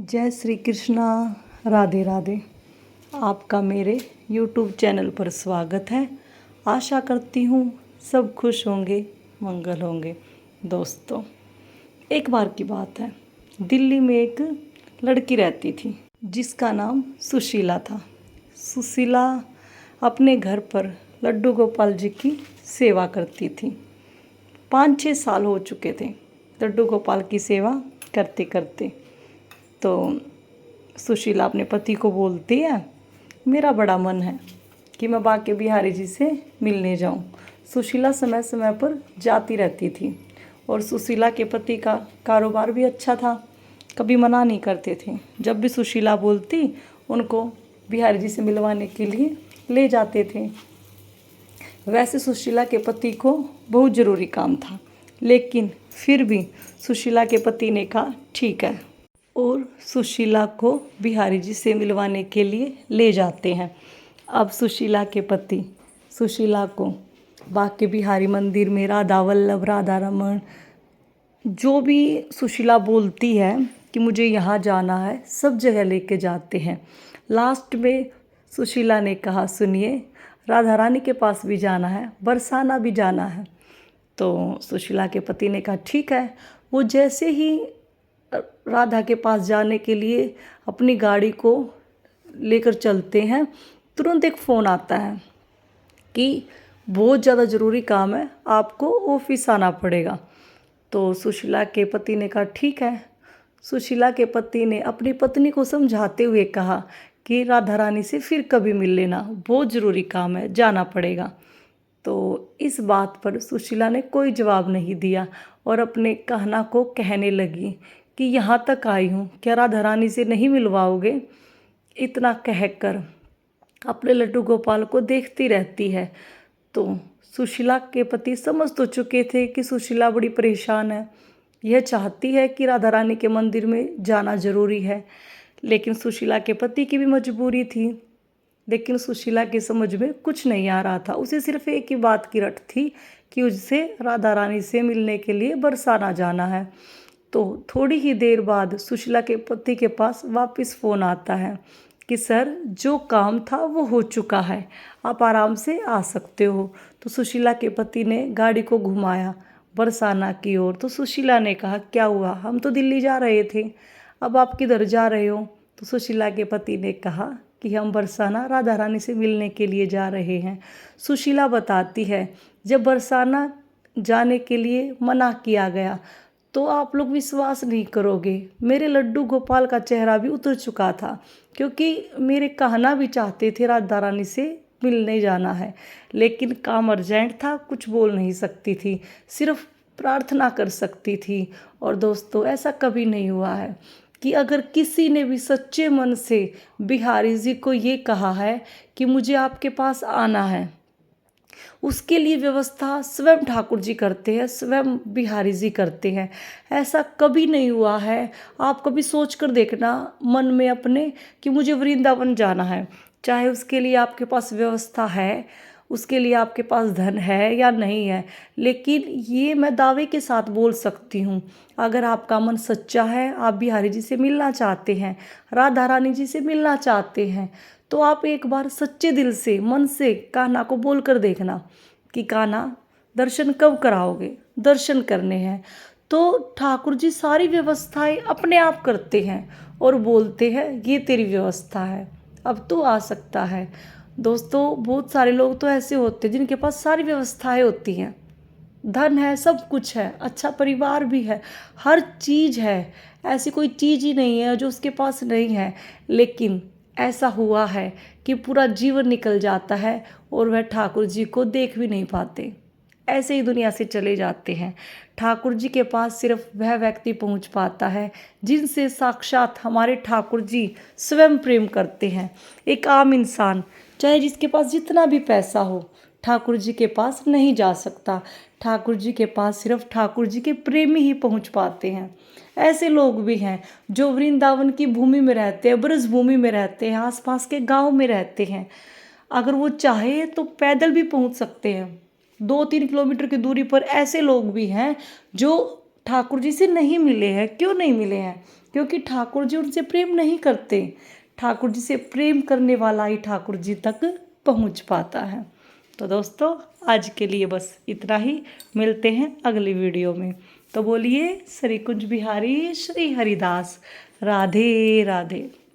जय श्री कृष्णा। राधे राधे। आपका मेरे YouTube चैनल पर स्वागत है। आशा करती हूँ सब खुश होंगे, मंगल होंगे। दोस्तों, एक बार की बात है, दिल्ली में एक लड़की रहती थी जिसका नाम सुशीला था। सुशीला अपने घर पर लड्डू गोपाल जी की सेवा करती थी। 5-6 साल हो चुके थे लड्डू गोपाल की सेवा करते करते। तो सुशीला अपने पति को बोलती है, मेरा बड़ा मन है कि मैं बांके बिहारी जी से मिलने जाऊं। सुशीला समय समय पर जाती रहती थी और सुशीला के पति का कारोबार भी अच्छा था, कभी मना नहीं करते थे। जब भी सुशीला बोलती उनको बिहारी जी से मिलवाने के लिए ले जाते थे। वैसे सुशीला के पति को बहुत ज़रूरी काम था, लेकिन फिर भी सुशीला के पति ने कहा ठीक है, और सुशीला को बिहारी जी से मिलवाने के लिए ले जाते हैं। अब सुशीला के पति सुशीला को बांके बिहारी मंदिर में राधा वल्लभ, राधा रमन, जो भी सुशीला बोलती है कि मुझे यहाँ जाना है, सब जगह लेके जाते हैं। लास्ट में सुशीला ने कहा, सुनिए, राधा रानी के पास भी जाना है, बरसाना भी जाना है। तो सुशीला के पति ने कहा ठीक है। वो जैसे ही राधा के पास जाने के लिए अपनी गाड़ी को लेकर चलते हैं, तुरंत एक फ़ोन आता है कि बहुत ज़्यादा ज़रूरी काम है, आपको ऑफिस आना पड़ेगा। तो सुशीला के पति ने कहा ठीक है। सुशीला के पति ने अपनी पत्नी को समझाते हुए कहा कि राधा रानी से फिर कभी मिल लेना, बहुत ज़रूरी काम है, जाना पड़ेगा। तो इस बात पर सुशीला ने कोई जवाब नहीं दिया और अपने कहना को कहने लगी कि यहाँ तक आई हूँ, क्या राधा रानी से नहीं मिलवाओगे? इतना कहकर अपने लड्डू गोपाल को देखती रहती है। तो सुशीला के पति समझ तो चुके थे कि सुशीला बड़ी परेशान है, यह चाहती है कि राधा रानी के मंदिर में जाना ज़रूरी है, लेकिन सुशीला के पति की भी मजबूरी थी। लेकिन सुशीला के समझ में कुछ नहीं आ रहा था। उसे सिर्फ एक ही बात की रट थी कि उसे राधा रानी से मिलने के लिए बरसाना जाना है। तो थोड़ी ही देर बाद सुशीला के पति के पास वापस फ़ोन आता है कि सर, जो काम था वो हो चुका है, आप आराम से आ सकते हो। तो सुशीला के पति ने गाड़ी को घुमाया बरसाना की ओर। तो सुशीला ने कहा क्या हुआ, हम तो दिल्ली जा रहे थे, अब आप किधर जा रहे हो? तो सुशीला के पति ने कहा कि हम बरसाना राधा रानी से मिलने के लिए जा रहे हैं। सुशीला बताती है, जब बरसाना जाने के लिए मना किया गया तो आप लोग विश्वास नहीं करोगे, मेरे लड्डू गोपाल का चेहरा भी उतर चुका था, क्योंकि मेरे कहना भी चाहते थे राधा रानी से मिलने जाना है, लेकिन काम अर्जेंट था, कुछ बोल नहीं सकती थी, सिर्फ प्रार्थना कर सकती थी। और दोस्तों, ऐसा कभी नहीं हुआ है कि अगर किसी ने भी सच्चे मन से बिहारी जी को ये कहा है कि मुझे आपके पास आना है, उसके लिए व्यवस्था स्वयं ठाकुर जी करते हैं, स्वयं बिहारी जी करते हैं। ऐसा कभी नहीं हुआ है। आप कभी सोच कर देखना मन में अपने कि मुझे वृंदावन जाना है, चाहे उसके लिए आपके पास व्यवस्था है, उसके लिए आपके पास धन है या नहीं है, लेकिन ये मैं दावे के साथ बोल सकती हूँ, अगर आपका मन सच्चा है, आप बिहारी जी से मिलना चाहते हैं, राधा रानी जी से मिलना चाहते हैं, तो आप एक बार सच्चे दिल से, मन से कान्हा को बोल कर देखना कि कान्हा, दर्शन कब कराओगे? दर्शन करने हैं। तो ठाकुर जी सारी व्यवस्थाएं अपने आप करते हैं और बोलते हैं ये तेरी व्यवस्था है, अब तू आ सकता है। दोस्तों, बहुत सारे लोग तो ऐसे होते हैं जिनके पास सारी व्यवस्थाएं होती हैं, धन है, सब कुछ है, अच्छा परिवार भी है, हर चीज़ है, ऐसी कोई चीज़ ही नहीं है जो उसके पास नहीं है, लेकिन ऐसा हुआ है कि पूरा जीवन निकल जाता है और वह ठाकुर जी को देख भी नहीं पाते, ऐसे ही दुनिया से चले जाते हैं। ठाकुर जी के पास सिर्फ वह व्यक्ति पहुंच पाता है जिनसे साक्षात हमारे ठाकुर जी स्वयं प्रेम करते हैं। एक आम इंसान, चाहे जिसके पास जितना भी पैसा हो, ठाकुर जी के पास नहीं जा सकता। ठाकुर जी के पास सिर्फ ठाकुर जी के प्रेमी ही पहुंच पाते हैं। ऐसे लोग भी हैं जो वृंदावन की भूमि में रहते हैं, ब्रज भूमि में रहते हैं, आसपास के गांव में रहते हैं, अगर वो चाहे तो पैदल भी पहुंच सकते हैं 2-3 किलोमीटर की दूरी पर। ऐसे लोग भी हैं जो ठाकुर जी से नहीं मिले हैं। क्यों नहीं मिले हैं? क्योंकि ठाकुर जी उनसे प्रेम नहीं करते। ठाकुर जी से प्रेम करने वाला ही ठाकुर जी तक पहुंच पाता है। तो दोस्तों आज के लिए बस इतना ही, मिलते हैं अगली वीडियो में। तो बोलिए श्री कुंज बिहारी श्री हरिदास, राधे राधे।